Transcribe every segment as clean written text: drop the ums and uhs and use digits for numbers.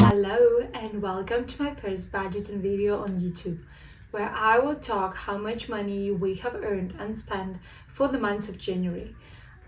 Hello and welcome to my first budgeting video on YouTube, where I will talk how much money we have earned and spent for the month of January.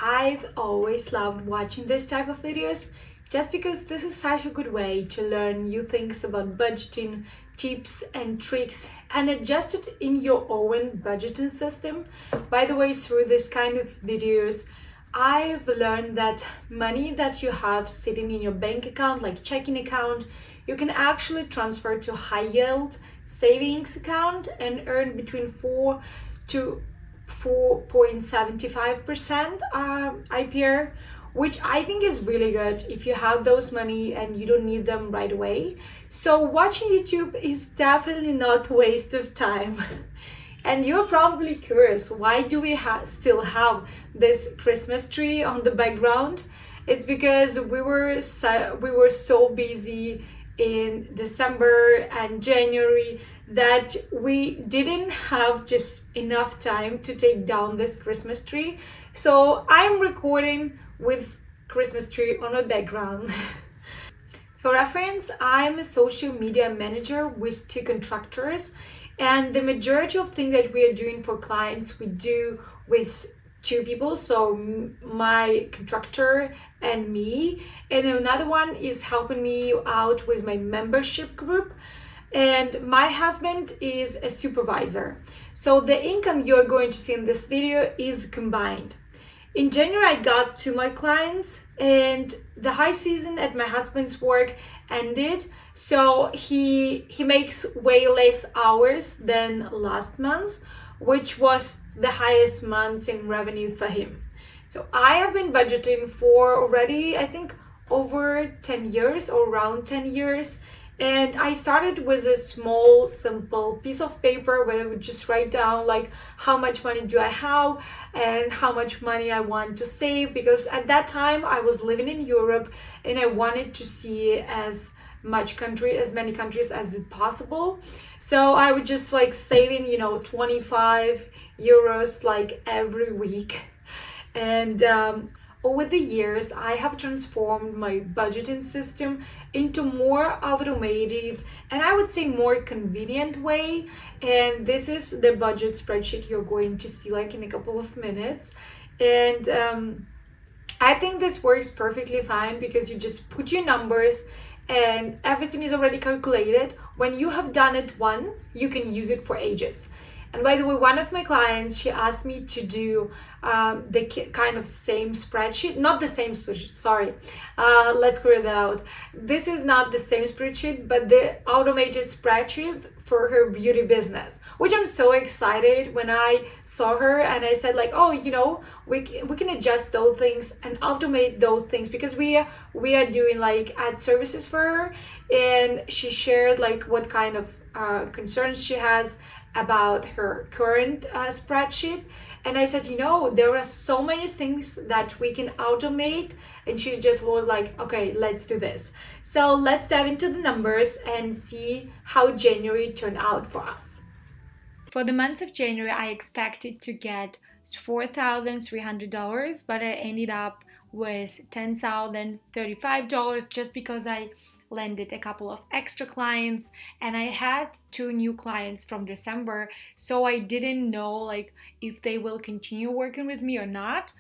I've always loved watching this type of videos just because this is such a good way to learn new things about budgeting, tips and tricks, and adjust it in your own budgeting system. By the way, through this kind of videos, I've learned that money that you have sitting in your bank account, like checking account, you can actually transfer to high yield savings account and earn between 4 to 4.75% IPR, which I think is really good if you have those money and you don't need them right away. So watching YouTube is definitely not a waste of time. And you're probably curious, why do we still have this Christmas tree on the background? It's because we were so busy in December and January that we didn't have just enough time to take down this Christmas tree. So I'm recording with Christmas tree on the background. For reference, I'm a social media manager with 2 contractors, and the majority of things that we are doing for clients, we do with 2 people, so my contractor and me, and another one is helping me out with my membership group, and my husband is a supervisor. So the income you're going to see in this video is combined. In January, I got 2 more clients, and the high season at my husband's work ended, so he makes way less hours than last month, which was the highest month in revenue for him. So I have been budgeting for already, I think, over 10 years or around 10 years. And I started with a small, simple piece of paper where I would just write down like how much money do I have and how much money I want to save, because at that time I was living in Europe and I wanted to see as many countries as possible. So I would just like saving, 25 euros like every week. And over the years, I have transformed my budgeting system into more automated and I would say more convenient way. And this is the budget spreadsheet you're going to see like in a couple of minutes. And I think this works perfectly fine because you just put your numbers and everything is already calculated. When you have done it once, you can use it for ages. And by the way, one of my clients, she asked me to do the kind of same spreadsheet, not the same spreadsheet, sorry. Let's clear that out. This is not the same spreadsheet, but the automated spreadsheet for her beauty business, which I'm so excited when I saw her and I said like, oh, we can adjust those things and automate those things because we are doing like ad services for her. And she shared like what kind of concerns she has about her current spreadsheet. And I said, there are so many things that we can automate. And she just was like, okay, let's do this. So let's dive into the numbers and see how January turned out for us. For the month of January, I expected to get $4,300, but I ended up with $10,035 just because I landed a couple of extra clients and I had 2 new clients from December, so I didn't know like if they will continue working with me or not.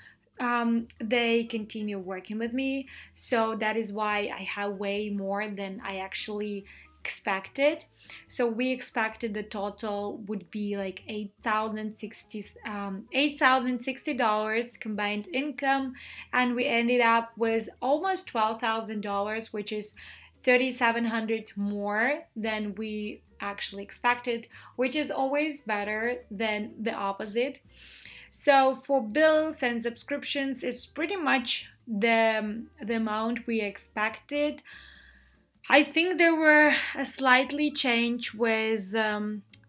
They continue working with me, so that is why I have way more than I actually expected. So we expected the total would be like $8,060 combined income, and we ended up with almost $12,000, which is $3,700 more than we actually expected, which is always better than the opposite. So for bills and subscriptions, it's pretty much the amount we expected. I think there were a slightly change with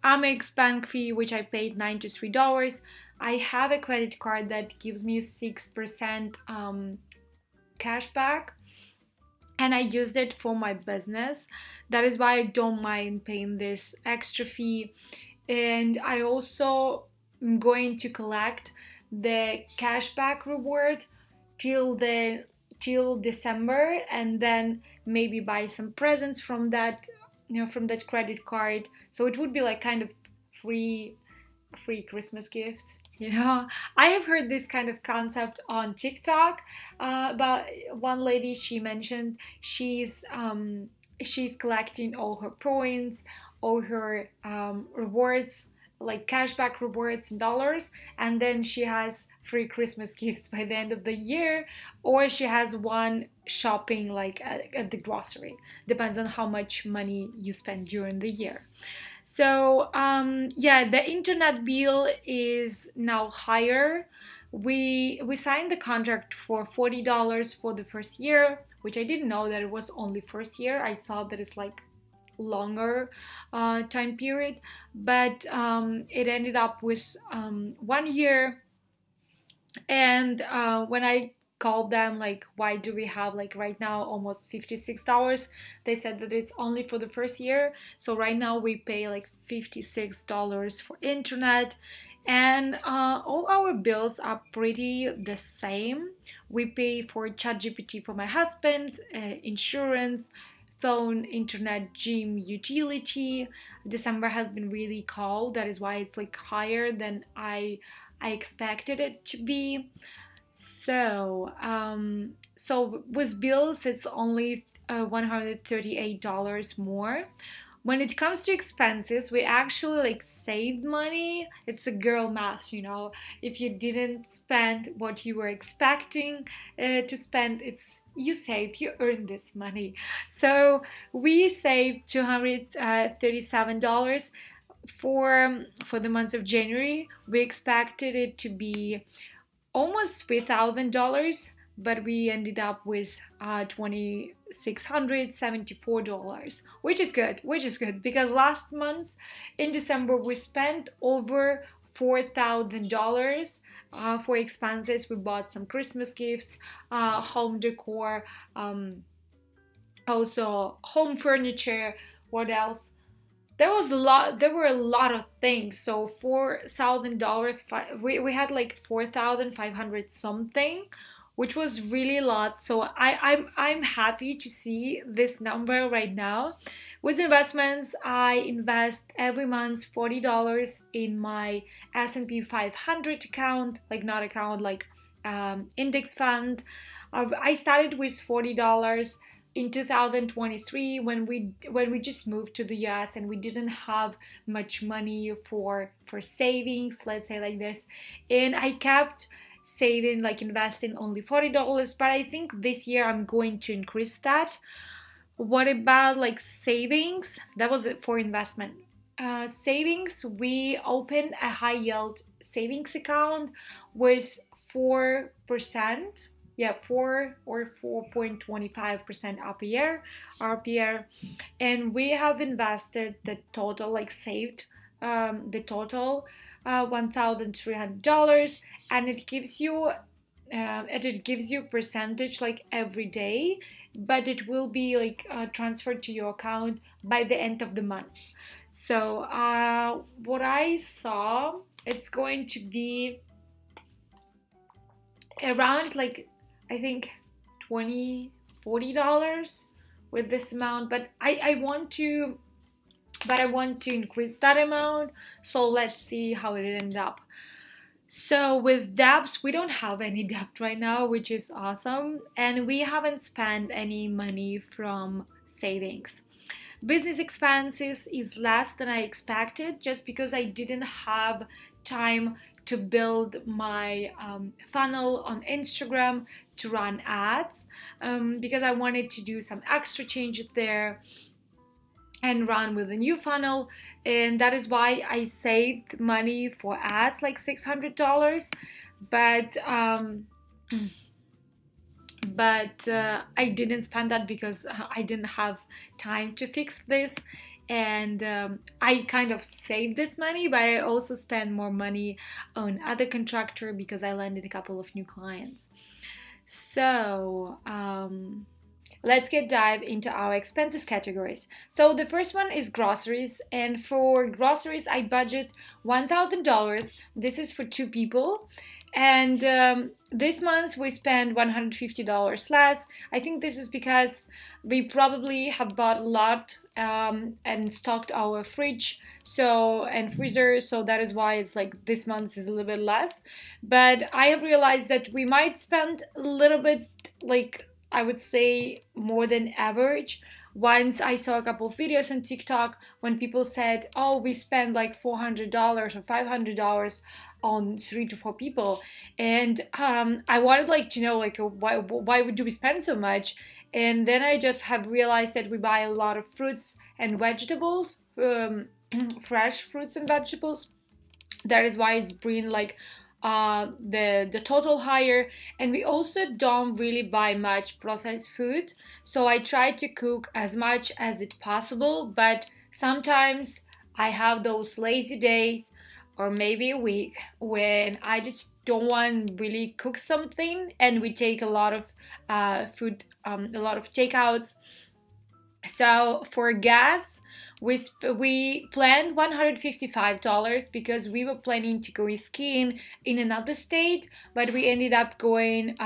Amex bank fee, which I paid $93. I have a credit card that gives me 6% cash back, and I used it for my business. That is why I don't mind paying this extra fee. And I also am going to collect the cashback reward till the till December, and then maybe buy some presents from that, from that credit card. So it would be like kind of free Christmas gifts. I have heard this kind of concept on TikTok, about one lady. She mentioned she's collecting all her points, all her rewards, like cashback rewards in dollars, and then she has free Christmas gifts by the end of the year, or she has one shopping like at the grocery. Depends on how much money you spend during the year. So yeah, the internet bill is now higher. We signed the contract for $40 for the first year, which I didn't know that it was only first year. I saw that it's like longer time period, but it ended up with 1 year. And when I called them, like, why do we have like right now almost $56, they said that it's only for the first year. So right now we pay like $56 for internet, and all our bills are pretty the same. We pay for ChatGPT for my husband, insurance, phone, internet, gym, utility. December has been really cold, that is why it's like higher than I expected it to be. So with bills, it's only $138 more. When it comes to expenses, we actually like saved money. It's a girl math. If you didn't spend what you were expecting to spend, it's you saved, you earned this money. So we saved $237 for the month of January. We expected it to be almost $3,000, but we ended up with $2,674, which is good. Because last month in December we spent over $4,000 for expenses. We bought some Christmas gifts, home decor, also home furniture. What else? There were a lot of things. So $4,000, we had like 4,500 something, which was really a lot. So I'm happy to see this number right now. With investments, I invest every month $40 in my S&P 500 account, like not account, like index fund. I started with $40 in 2023 when we just moved to the US and we didn't have much money for savings, let's say like this. And I kept saving, like investing only $40, but I think this year I'm going to increase that. What about like savings? That was it for investment. Savings, we opened a high yield savings account with 4%. Yeah, 4.25% RPR, and we have invested the total, like saved the total $1,300, and it gives you percentage like every day, but it will be like transferred to your account by the end of the month. So what I saw, it's going to be around like, I think $40 with this amount, but I want to increase that amount. So let's see how it ends up. So with debts, we don't have any debt right now, which is awesome, and we haven't spent any money from savings. Business expenses is less than I expected, just because I didn't have time to build my funnel on Instagram to run ads, because I wanted to do some extra changes there and run with a new funnel, and that is why I saved money for ads, like $600. But I didn't spend that because I didn't have time to fix this, and I kind of saved this money, but I also spent more money on other contractor because I landed a couple of new clients. So let's dive into our expenses categories. So the first one is groceries, and for groceries I budget $1,000. This is for two people, And this month we spent $150 less. I think this is because we probably have bought a lot and stocked our fridge so and freezer, so that is why it's like this month is a little bit less. But I have realized that we might spend a little bit, like I would say more than average. Once I saw a couple of videos on TikTok when people said, "Oh, we spend like $400 or $500 on 3 to 4 people," and I wanted like to know like why do we spend so much? And then I just have realized that we buy a lot of fruits and vegetables, fresh fruits and vegetables. That is why it's been like the total higher. And we also don't really buy much processed food, so I try to cook as much as it possible, but sometimes I have those lazy days or maybe a week when I just don't want to really cook something, and we take a lot of food, a lot of takeouts. So for gas, we planned $155 because we were planning to go skiing in another state, but we ended up going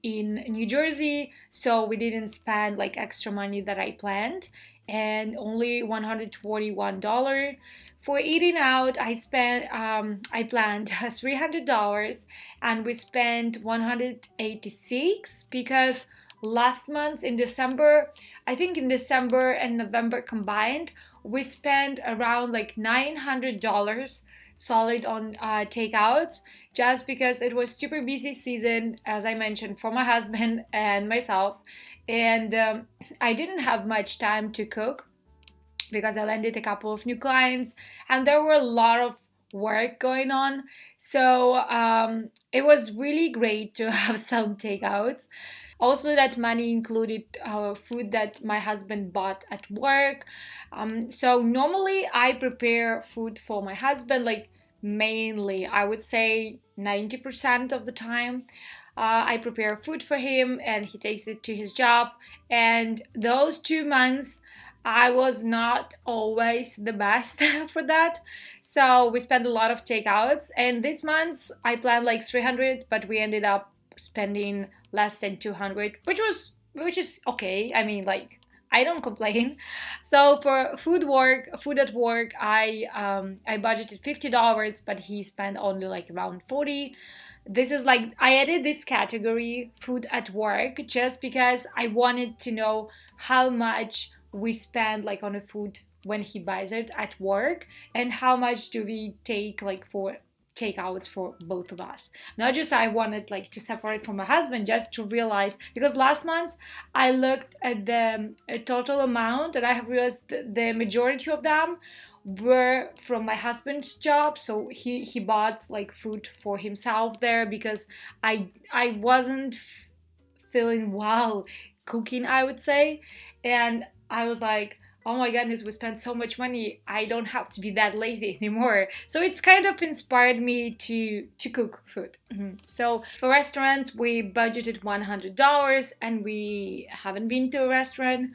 in New Jersey, so we didn't spend like extra money that I planned, and only $141. For eating out, I planned $300, and we spent 186 because last month in December, I think in December and November combined, we spent around like $900 solid on takeouts, just because it was super busy season, as I mentioned, for my husband and myself. And I didn't have much time to cook because I landed a couple of new clients and there were a lot of work going on. So it was really great to have some takeouts. Also, that money included food that my husband bought at work. So normally I prepare food for my husband, like mainly, I would say 90% of the time. I prepare food for him and he takes it to his job. And those 2 months, I was not always the best for that. So we spent a lot of takeouts. And this month I planned like 300, but we ended up spending less than 200, which is okay. I mean, like, I don't complain. So for food at work, I budgeted $50, but he spent only like around 40. This is like I added this category food at work just because I wanted to know how much we spend like on a food when he buys it at work, and how much do we take like for takeouts for both of us. Not just I wanted like to separate from my husband, just to realize, because last month I looked at the total amount and I have realized the majority of them were from my husband's job. So he bought like food for himself there because I wasn't feeling well cooking, I would say. And I was like, oh my goodness, we spent so much money, I don't have to be that lazy anymore. So it's kind of inspired me to cook food. So for restaurants, we budgeted $100 and we haven't been to a restaurant.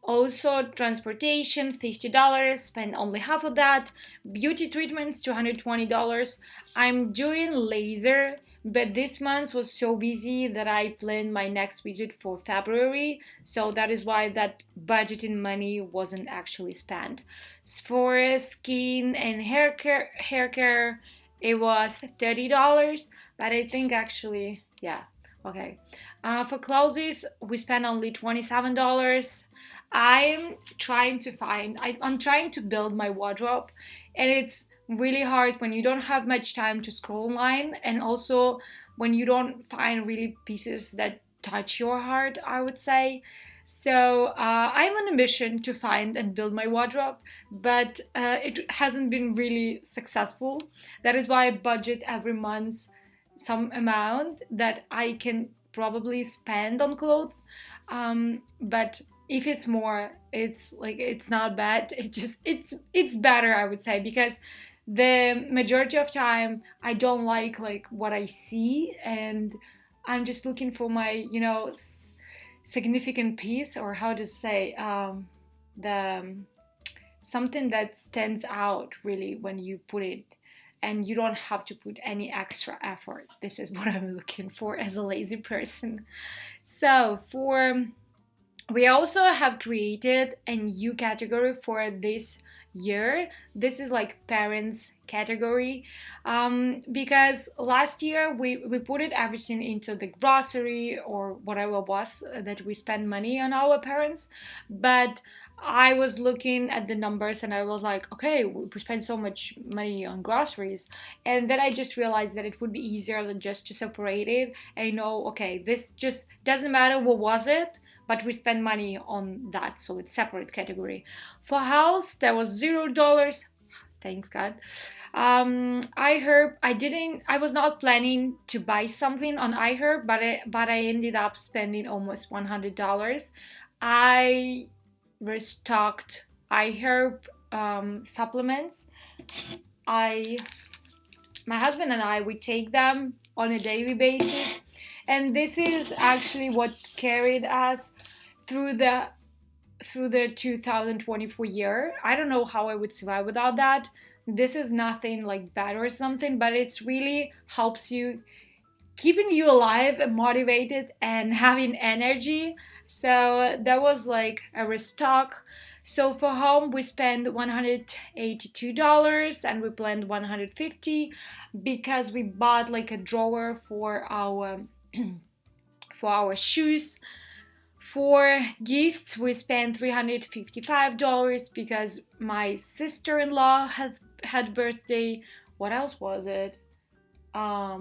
Also, transportation, $50, spend only half of that. Beauty treatments, $220. I'm doing laser, but this month was so busy that I planned my next visit for February. So that is why that budgeting money wasn't actually spent. For skin and hair care, it was $30, but I think actually, yeah, okay. For clothes, we spent only $27. I'm trying to build my wardrobe, and it's really hard when you don't have much time to scroll online, and also when you don't find really pieces that touch your heart, I would say. So I'm on a mission to find and build my wardrobe, but it hasn't been really successful. That is why I budget every month some amount that I can probably spend on clothes. But if it's more, it's like it's not bad. It's better, I would say, because the majority of time I don't like what I see, and I'm just looking for my significant piece, or how to say, the something that stands out really when you put it and you don't have to put any extra effort. This is what I'm looking for as a lazy person. So we also have created a new category for this year. This is like parents category, because last year we put it everything into the grocery or whatever was that we spend money on our parents. But I was looking at the numbers and I was like, okay, we spend so much money on groceries. And then I just realized that it would be easier than just to separate it and know, okay, this just doesn't matter what was it, but we spend money on that, so it's separate category. For house, there was $0. Thanks God. I was not planning to buy something on iHerb, but I ended up spending almost $100. I restocked iHerb supplements. My husband and I, we take them on a daily basis, and this is actually what carried us through the 2024 year. I don't know how I would survive without that. This is nothing like bad or something, but it's really helps you, keeping you alive and motivated and having energy. So that was like a restock. So for home we spent $182 and we planned $150 because we bought like a drawer for our for our shoes. For gifts, we spent $355 because my sister-in-law had birthday. What else was it? I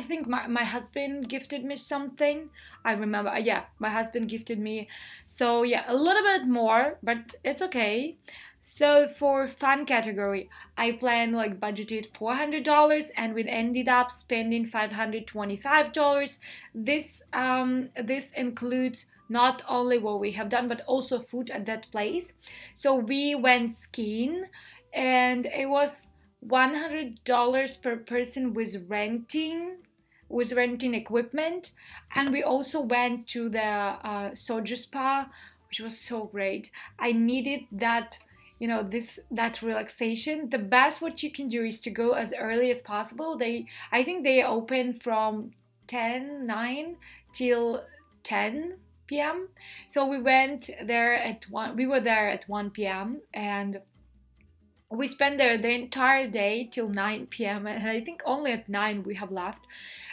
think my husband gifted me something. I remember. Yeah, my husband gifted me. So yeah, a little bit more, but it's okay. So for fun category, I planned like budgeted $400 and we ended up spending $525. This includes not only what we have done but also food at that place. So we went skiing and it was $100 per person with renting equipment, and we also went to the soju spa, which was so great. I needed that, that relaxation. The best what you can do is to go as early as possible. I think they open from 9 till 10 p.m. So we went there at 1. We were there at 1 p.m. and we spent there the entire day till 9 p.m. and I think only at 9 we have left.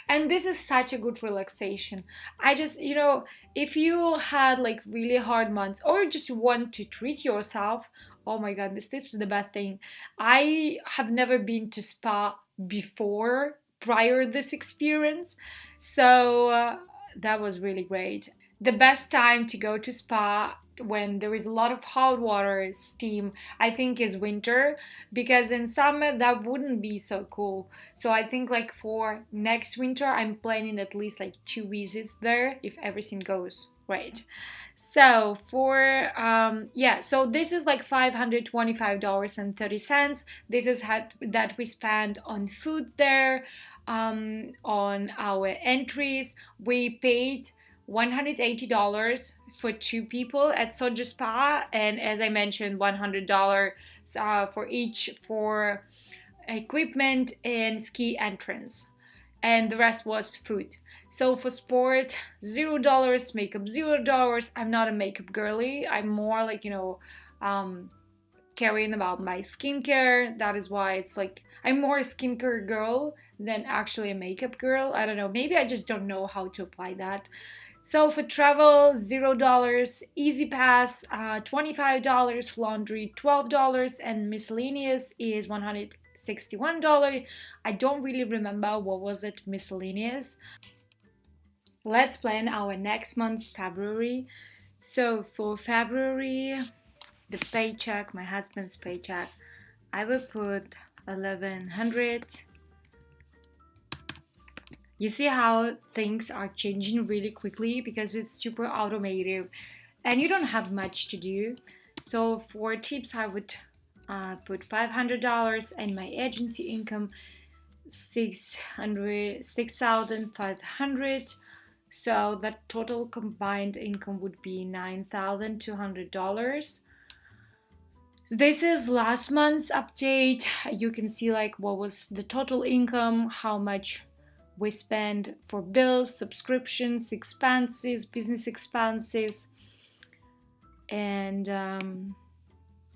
And this is such a good relaxation. I just, if you had like really hard months or just want to treat yourself, oh my goodness, this is the best thing. I have never been to spa before, prior this experience. So that was really great. The best time to go to spa when there is a lot of hot water steam, I think, is winter, because in summer that wouldn't be so cool. So I think like for next winter I'm planning at least like 2 visits there if everything goes right. So for so this is like $525.30. This is that we spend on food there, on our entries. We paid $180 for 2 people at Soju Spa, and as I mentioned, $100 for each for equipment and ski entrance, and the rest was food. So for sport, $0, makeup $0. I'm not a makeup girly. I'm more like caring about my skincare. That is why it's like I'm more a skincare girl than actually a makeup girl. I don't know. Maybe I just don't know how to apply that. So for travel, $0, Easy Pass, $25, laundry, $12, and miscellaneous is $161. I don't really remember what was it miscellaneous. Let's plan our next month's February. So for February, the paycheck, my husband's paycheck, I will put 1,100. You see how things are changing really quickly because it's super automated and you don't have much to do. So for tips, I would put $500 and my agency income $6,500. So that total combined income would be $9,200. This is last month's update. You can see like what was the total income, how much we spend for bills, subscriptions, expenses, business expenses, and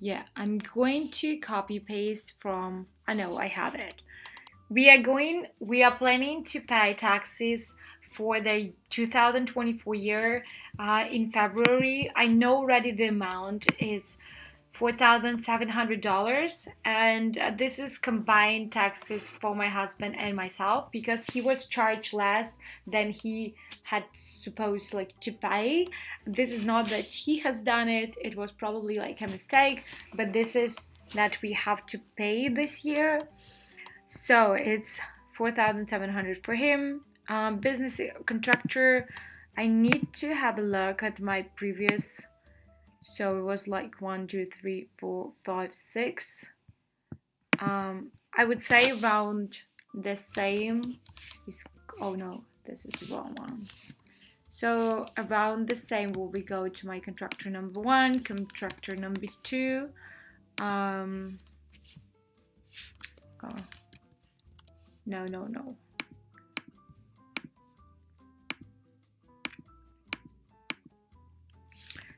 yeah, I'm going to copy paste from, I know I have it. We are planning to pay taxes for the 2024 year in February. I know already the amount is $4,700, and this is combined taxes for my husband and myself because he was charged less than he had supposed like to pay. This is not that he has done it, it was probably like a mistake, but this is that we have to pay this year. So it's 4,700 for him. Business contractor, I need to have a look at my previous. So it was like 1, 2, 3, 4, 5, 6. I would say around the same. Oh no, this is the wrong one. So around the same will we go to my contractor number 1, contractor number 2. Oh, no.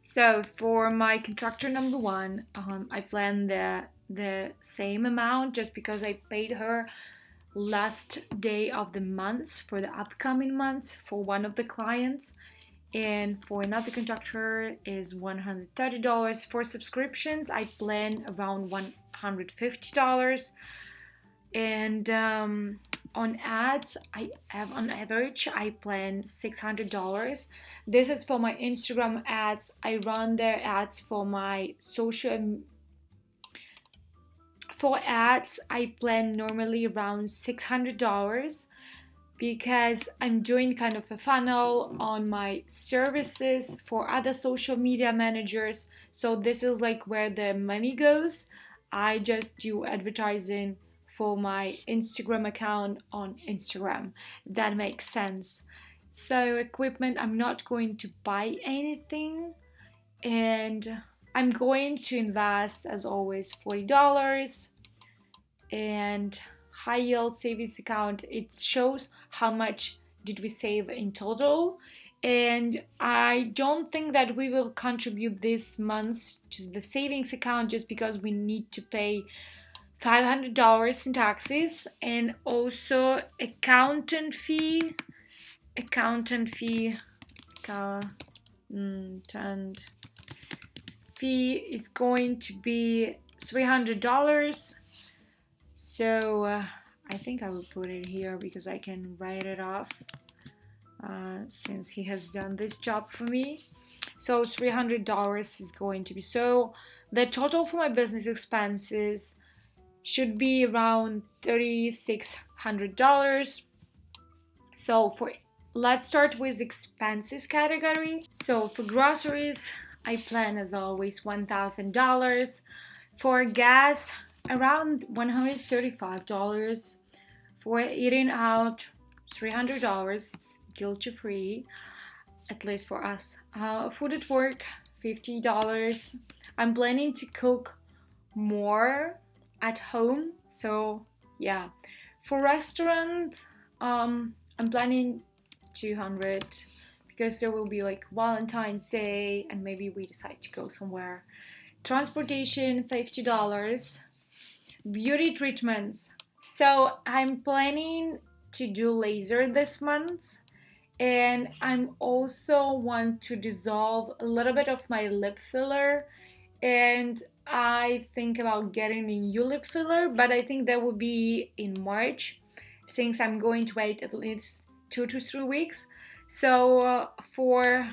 So for my contractor number 1, I plan the same amount just because I paid her last day of the month for the upcoming month for one of the clients. And for another contractor is $130. For subscriptions, I plan around $150. And on ads, I have on average I plan $600. This is for my Instagram ads. I run their ads for my social. For ads, I plan normally around $600 because I'm doing kind of a funnel on my services for other social media managers. So this is like where the money goes. I just do advertising for my Instagram account on Instagram. That makes sense. So equipment, I'm not going to buy anything, and I'm going to invest as always $40. And high yield savings account, it shows how much did we save in total. And I don't think that we will contribute this month to the savings account just because we need to pay $500 in taxes, and also accountant fee is going to be $300. So I think I will put it here because I can write it off since he has done this job for me. So $300 is going to be, so the total for my business expenses should be around $3,600. So let's start with expenses category. So for groceries, I plan as always $1,000. For gas, around $135. For eating out, $300. It's guilty free, at least for us. Food at work, $50. I'm planning to cook more at home, so yeah. For restaurant, I'm planning 200 because there will be like Valentine's Day and maybe we decide to go somewhere. Transportation, $50. Beauty treatments, so I'm planning to do laser this month, and I'm also want to dissolve a little bit of my lip filler, and I think about getting a new lip filler, but I think that will be in March since I'm going to wait at least 2 to 3 weeks. So for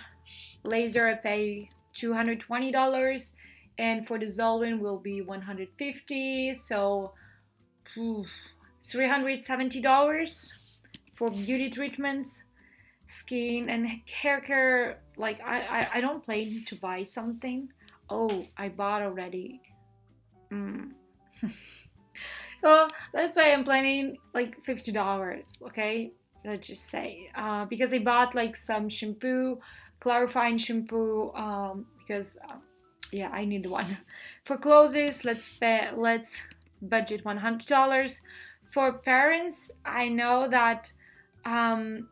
laser I pay $220, and for dissolving will be $150, so $370. For beauty treatments, skin and hair care, like I don't plan to buy something. Oh, I bought already. So let's say I'm planning like $50, okay? Let's just say because I bought like some shampoo, clarifying shampoo, because Yeah, I need one. For clothes, let's budget $100. For parents, I know that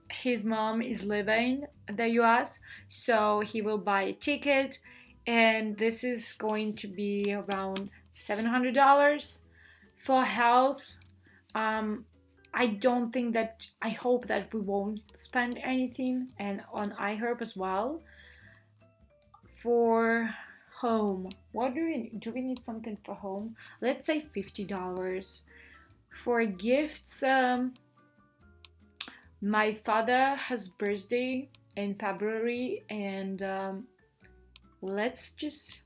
his mom is living in the US, so he will buy a ticket, and this is going to be around $700. For health, um, I don't think that, I hope that we won't spend anything, and on iHerb as well. For home, what do we need something for home? Let's say $50. For gifts, my father has birthday in February, and let's just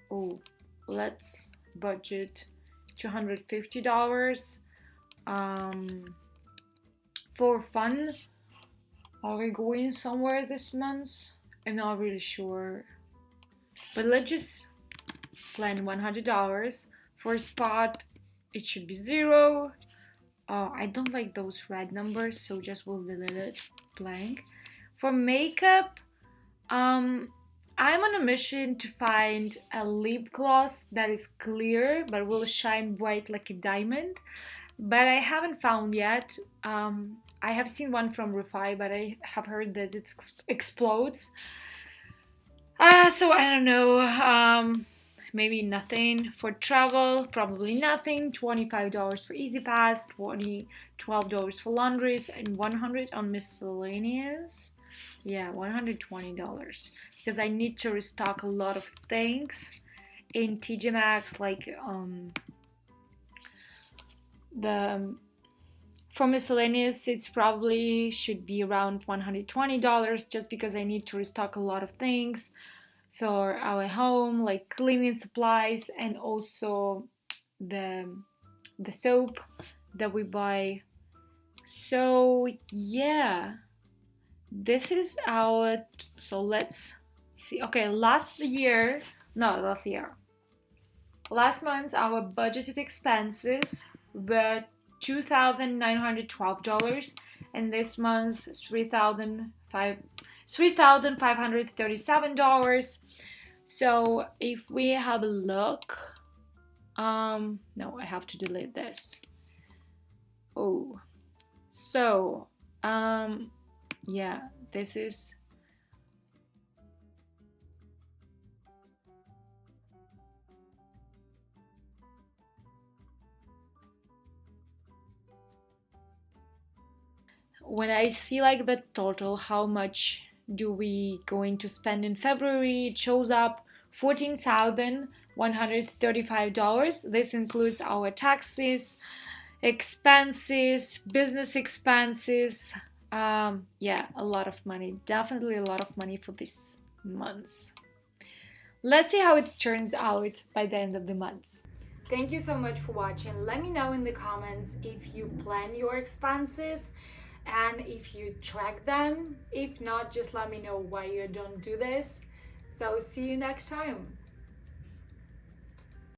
oh let's budget $250. um for fun, are we going somewhere this month? I'm not really sure, but let's just plan $100. For spot, it should be 0. I don't like those red numbers, so just we'll delete it blank. For makeup, I'm on a mission to find a lip gloss that is clear but will shine bright like a diamond, but I haven't found yet. I have seen one from Refi, but I have heard that it explodes. So I don't know. Maybe nothing. For travel, probably nothing. $25 for Easy Pass, $12 for laundries, and $100 on miscellaneous. Yeah, $120 because I need to restock a lot of things in TJ Maxx, like the for miscellaneous, it's probably should be around $120 just because I need to restock a lot of things for our home, like cleaning supplies, and also the the soap that we buy. So yeah, this is our, so let's see. Okay, last month our budgeted expenses were $2,912, and this month $3,537. So if we have a look, no, I have to delete this. Oh, so yeah, this is when I see like the total, how much do we going to spend in February, it shows up $14,135. This includes our taxes, expenses, business expenses. Yeah, a lot of money, definitely a lot of money for this month. Let's see how it turns out by the end of the month. Thank you so much for watching. Let me know in the comments if you plan your expenses and if you track them. If not, just let me know why you don't do this. So see you next time.